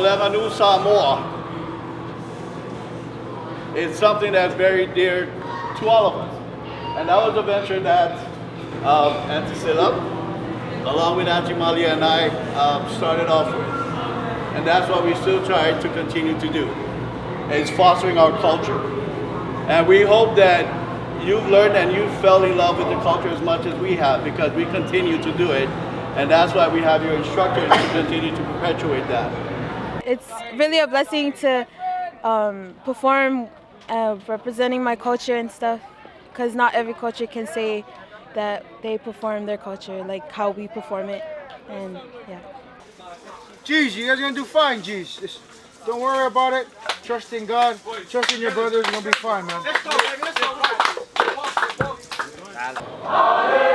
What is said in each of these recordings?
Lemanu Samoa is something that's very dear to all of us. And that was a venture that Aunt Priscilla, along with Auntie Malia and I, started off with. And that's what we still try to continue to do, is fostering our culture. And we hope that you've learned and you fell in love with the culture as much as we have, because we continue to do it. And that's why we have your instructors to continue to perpetuate that. It's really a blessing to perform representing my culture and stuff, because not every culture can say that they perform their culture like how we perform it. And yeah. Geez, you guys are gonna do fine, geez. Just don't worry about it. Trust in God, trust in your brothers, and you'll be fine, man. Let's go, let's go. Hallelujah.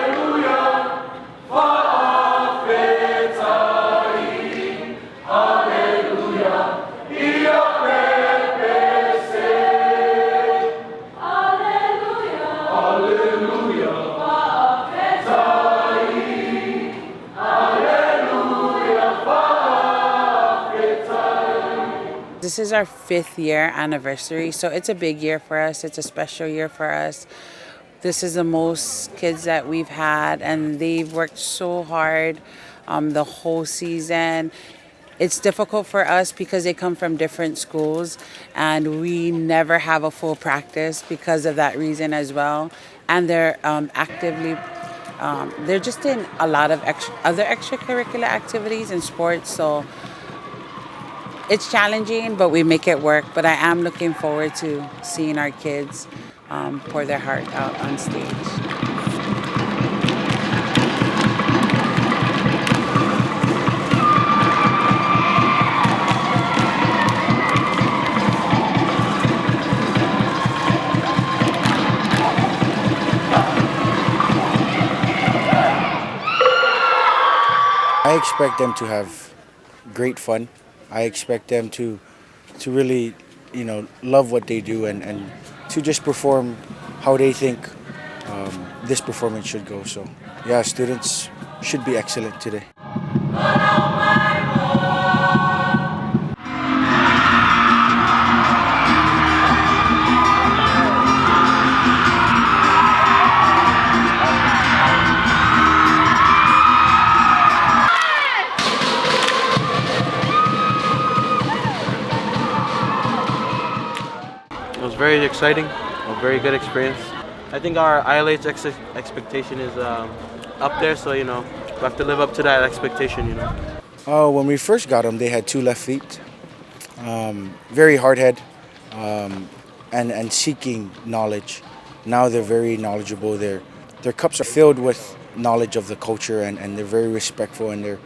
This is our 5th year anniversary, so it's a big year for us. It's a special year for us. This is the most kids that we've had, and they've worked so hard the whole season. It's difficult for us because they come from different schools, and we never have a full practice because of that reason as well. And they're they're just in a lot of other extracurricular activities and sports, so it's challenging, but we make it work. But I am looking forward to seeing our kids pour their heart out on stage. I expect them to have great fun. I expect them to really, love what they do and to just perform how they think this performance should go. So, yeah, students should be excellent today. It was very exciting, a very good experience. I think our ILH expectation is up there, so we have to live up to that expectation. When we first got them, they had 2 left feet, very hard head, and seeking knowledge. Now they're very knowledgeable. Their cups are filled with knowledge of the culture, and they're very respectful, and they're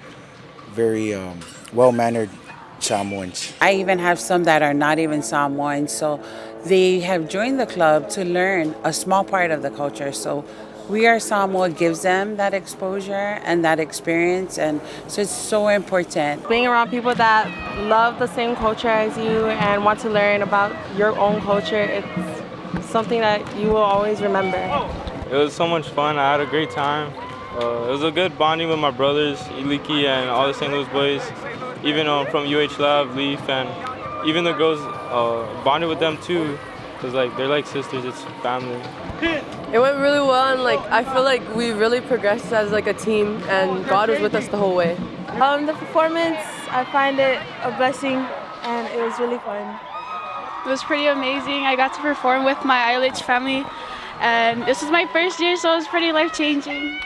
very well-mannered Samoans. I even have some that are not even Samoans, so they have joined the club to learn a small part of the culture. So We Are Samoa gives them that exposure and that experience, and so it's so important. Being around people that love the same culture as you and want to learn about your own culture, it's something that you will always remember. It was so much fun. I had a great time. It was a good bonding with my brothers, Iliki and all the St. Louis boys, even from UH Lab, Leaf, and even the girls bonded with them too, because they're like sisters, it's family. It went really well, and I feel like we really progressed as a team, and God was with us the whole way. The performance, I find it a blessing, and it was really fun. It was pretty amazing. I got to perform with my ILH family, and this is my first year, so it was pretty life-changing.